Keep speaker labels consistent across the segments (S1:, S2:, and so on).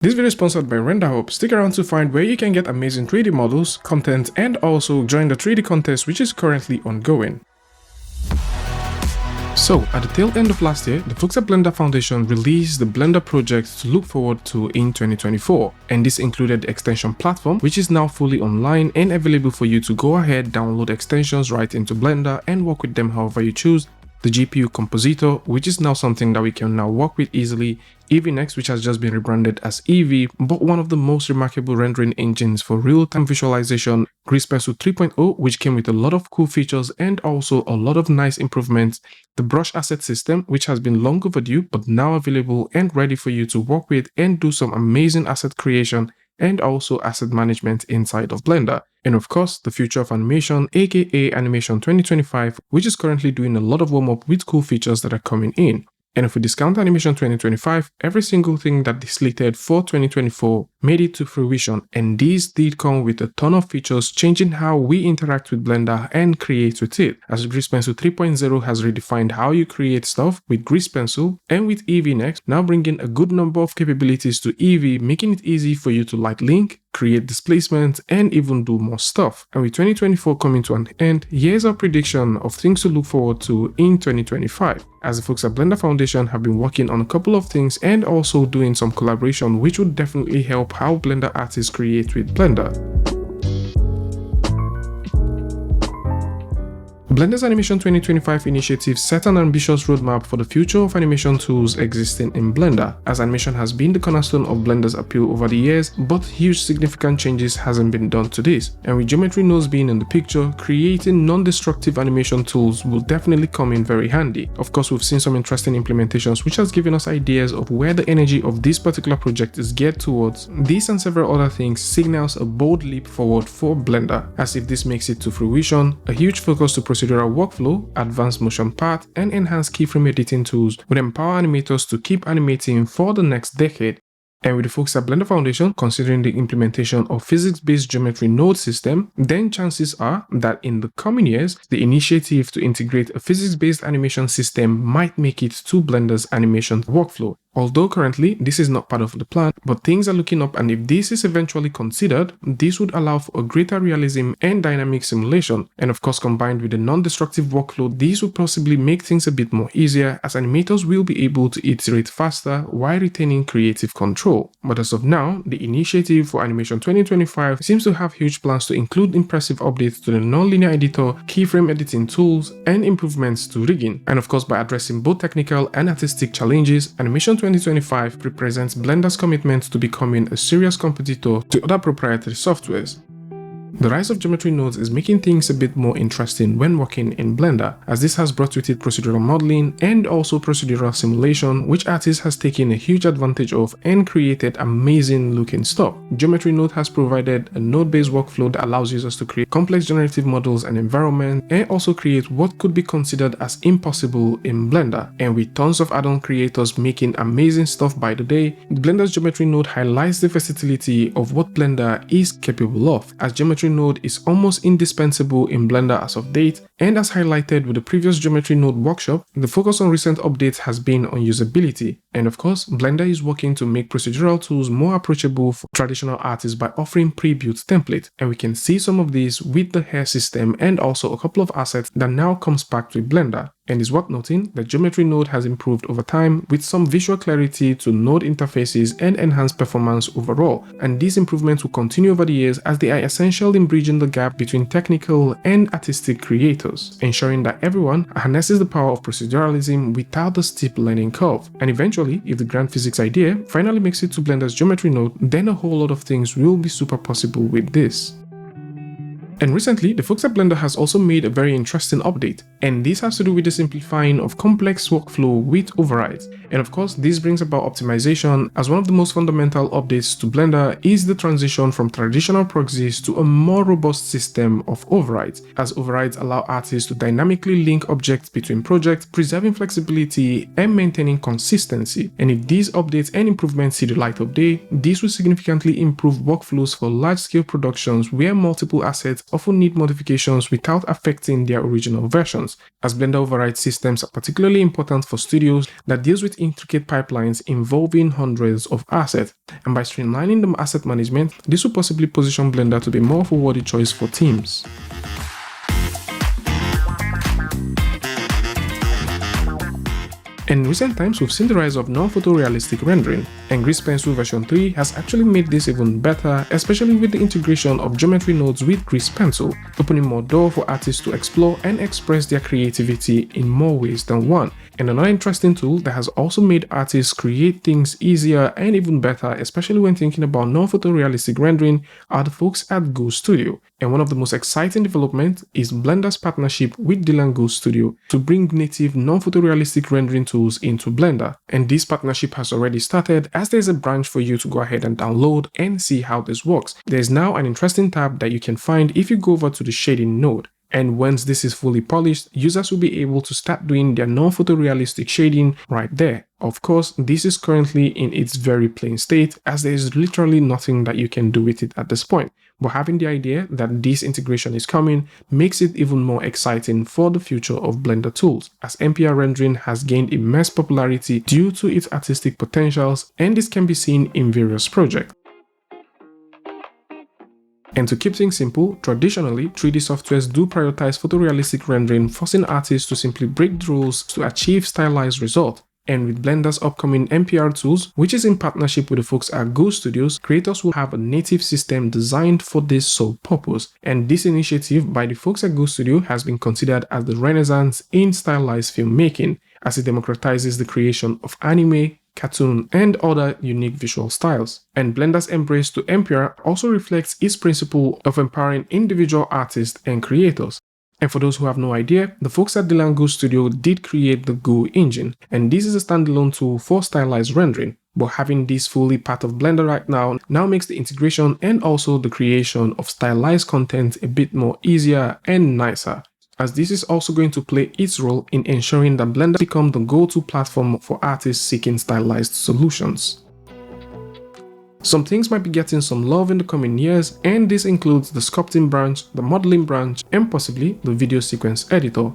S1: This video is sponsored by RenderHub. Stick around to find where you can get amazing 3D models, content, and also join the 3D contest which is currently ongoing. So, at the tail end of last year, the folks at Blender Foundation released the Blender project to look forward to in 2024, and this included the extension platform, which is now fully online and available for you to go ahead, download extensions right into Blender and work with them however you choose. The GPU Compositor, which is now something that we can now work with easily, EVNext, which has just been rebranded as Eevee, but one of the most remarkable rendering engines for real-time visualization, Grease Pencil 3.0, which came with a lot of cool features and also a lot of nice improvements, the brush asset system, which has been long overdue but now available and ready for you to work with and do some amazing asset creation and also asset management inside of Blender. And of course, the future of animation, aka Animation 2025, which is currently doing a lot of warm-up with cool features that are coming in. And if we discount Animation 2025, every single thing that they slated for 2024 made it to fruition, and these did come with a ton of features changing how we interact with Blender and create with it, as Grease Pencil 3.0 has redefined how you create stuff with Grease Pencil, and with EVNext now bringing a good number of capabilities to Eevee, making it easy for you to light link, create displacement, and even do more stuff. And with 2024 coming to an end, here's our prediction of things to look forward to in 2025, as the folks at Blender Foundation have been working on a couple of things and also doing some collaboration which would definitely help how Blender artists create with Blender. Blender's Animation 2025 initiative set an ambitious roadmap for the future of animation tools existing in Blender, as animation has been the cornerstone of Blender's appeal over the years, but huge significant changes hasn't been done to this. And with geometry nodes being in the picture, creating non-destructive animation tools will definitely come in very handy. Of course, we've seen some interesting implementations which has given us ideas of where the energy of this particular project is geared towards. This and several other things signals a bold leap forward for Blender, as if this makes it to fruition, a huge focus to procedural workflow, advanced motion path, and enhanced keyframe editing tools would empower animators to keep animating for the next decade. And with the folks at Blender Foundation considering the implementation of physics-based geometry node system, then chances are that in the coming years, the initiative to integrate a physics-based animation system might make it to Blender's animation workflow. Although currently this is not part of the plan, but things are looking up, and if this is eventually considered, this would allow for a greater realism and dynamic simulation, and of course combined with the non-destructive workflow, this would possibly make things a bit more easier, as animators will be able to iterate faster while retaining creative control. But as of now, the initiative for Animation 2025 seems to have huge plans to include impressive updates to the non-linear editor, keyframe editing tools, and improvements to rigging. And of course, by addressing both technical and artistic challenges, Animation 2025 represents Blender's commitment to becoming a serious competitor to other proprietary softwares. The rise of geometry nodes is making things a bit more interesting when working in Blender, as this has brought with it procedural modeling and also procedural simulation, which artists has taken a huge advantage of and created amazing looking stuff. Geometry node has provided a node-based workflow that allows users to create complex generative models and environments, and also create what could be considered as impossible in Blender. And with tons of add-on creators making amazing stuff by the day, Blender's geometry node highlights the versatility of what Blender is capable of, as geometry node is almost indispensable in Blender as of date, and as highlighted with the previous geometry node workshop, the focus on recent updates has been on usability. And of course, Blender is working to make procedural tools more approachable for traditional artists by offering pre-built templates, and we can see some of these with the hair system and also a couple of assets that now comes packed with Blender. And it's worth noting that geometry node has improved over time with some visual clarity to node interfaces and enhanced performance overall, and these improvements will continue over the years as they are essential in bridging the gap between technical and artistic creators, ensuring that everyone harnesses the power of proceduralism without the steep learning curve. And eventually, if the grand physics idea finally makes it to Blender's geometry node, then a whole lot of things will be super possible with this. And recently, the folks at Blender has also made a very interesting update, and this has to do with the simplifying of complex workflow with overrides. And of course, this brings about optimization, as one of the most fundamental updates to Blender is the transition from traditional proxies to a more robust system of overrides, as overrides allow artists to dynamically link objects between projects, preserving flexibility and maintaining consistency. And if these updates and improvements see the light of day, this will significantly improve workflows for large-scale productions where multiple assets often need modifications without affecting their original versions. solutions, as Blender override systems are particularly important for studios that deals with intricate pipelines involving hundreds of assets, and by streamlining the asset management, this will possibly position Blender to be more of a worthy choice for teams. In recent times, we've seen the rise of non-photorealistic rendering, and Grease Pencil version 3 has actually made this even better, especially with the integration of geometry nodes with Grease Pencil, opening more doors for artists to explore and express their creativity in more ways than one. And another interesting tool that has also made artists create things easier and even better, especially when thinking about non-photorealistic rendering, are the folks at Go Studio. And one of the most exciting developments is Blender's partnership with Dylan Go Studio to bring native non-photorealistic rendering tools into Blender. And this partnership has already started, as there's a branch for you to go ahead and download and see how this works. There's now an interesting tab that you can find if you go over to the shading node. And once this is fully polished, users will be able to start doing their non-photorealistic shading right there. Of course, this is currently in its very plain state, as there is literally nothing that you can do with it at this point. But having the idea that this integration is coming makes it even more exciting for the future of Blender tools, as NPR rendering has gained immense popularity due to its artistic potentials, and this can be seen in various projects. And to keep things simple, traditionally, 3D softwares do prioritize photorealistic rendering, forcing artists to simply break the rules to achieve stylized results. And with Blender's upcoming NPR tools, which is in partnership with the folks at Go Studios, creators will have a native system designed for this sole purpose. And this initiative by the folks at Go Studio has been considered as the renaissance in stylized filmmaking, as it democratizes the creation of anime, cartoon, and other unique visual styles. And Blender's embrace to NPR also reflects its principle of empowering individual artists and creators. And for those who have no idea, the folks at Dylan Go Studio did create the Go engine, and this is a standalone tool for stylized rendering. But having this fully part of Blender right now makes the integration and also the creation of stylized content a bit more easier and nicer, as this is also going to play its role in ensuring that Blender becomes the go-to platform for artists seeking stylized solutions. Some things might be getting some love in the coming years, and this includes the sculpting branch, the modeling branch, and possibly the video sequence editor.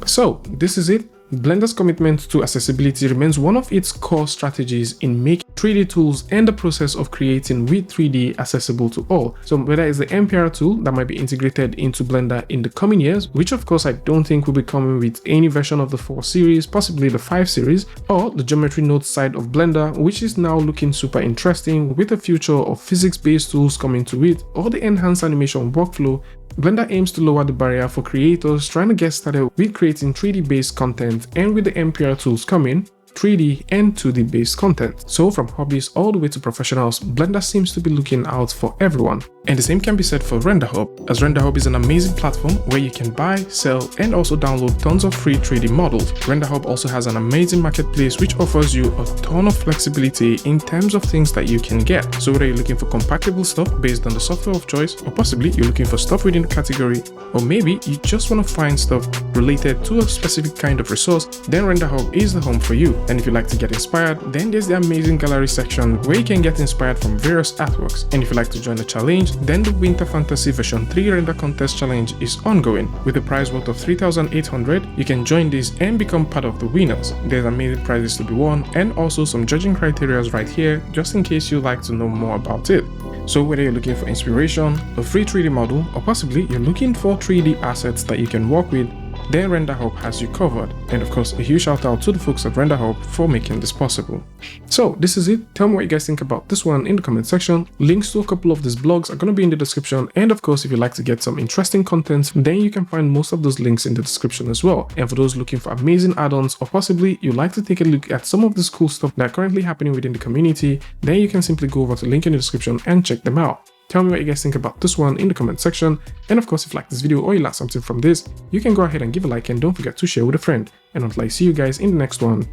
S1: So this is it. Blender's commitment to accessibility remains one of its core strategies in making 3D tools and the process of creating with 3D accessible to all. So whether it's the NPR tool that might be integrated into Blender in the coming years, which of course I don't think will be coming with any version of the 4 series, possibly the 5 series, or the geometry node side of Blender, which is now looking super interesting with the future of physics-based tools coming to it, or the enhanced animation workflow, Blender aims to lower the barrier for creators trying to get started with creating 3D based content, and with the NPR tools coming, 3D and 2D based content. So from hobbyists all the way to professionals, Blender seems to be looking out for everyone. And the same can be said for RenderHub, as RenderHub is an amazing platform where you can buy, sell, and also download tons of free 3D models. RenderHub also has an amazing marketplace which offers you a ton of flexibility in terms of things that you can get. So whether you're looking for compatible stuff based on the software of choice, or possibly you're looking for stuff within the category, or maybe you just want to find stuff related to a specific kind of resource, then RenderHub is the home for you. And if you like to get inspired, then there's the amazing gallery section where you can get inspired from various artworks. And if you like to join the challenge, then the Winter Fantasy version 3 render contest challenge is ongoing. With a prize worth of 3,800, you can join this and become part of the winners. There's amazing prizes to be won, and also some judging criteria right here, just in case you'd like to know more about it. So whether you're looking for inspiration, a free 3D model, or possibly you're looking for 3D assets that you can work with, then RenderHub has you covered. And of course, a huge shout out to the folks at RenderHub for making this possible. So this is it. Tell me what you guys think about this one in the comment section. Links to a couple of these blogs are going to be in the description, and of course if you'd like to get some interesting content, then you can find most of those links in the description as well. And for those looking for amazing add-ons, or possibly you'd like to take a look at some of this cool stuff that are currently happening within the community, then you can simply go over to the link in the description and check them out. Tell me what you guys think about this one in the comment section, and of course if you like this video or you learned something from this, you can go ahead and give a like, and don't forget to share with a friend. And until I see you guys in the next one,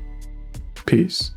S1: peace.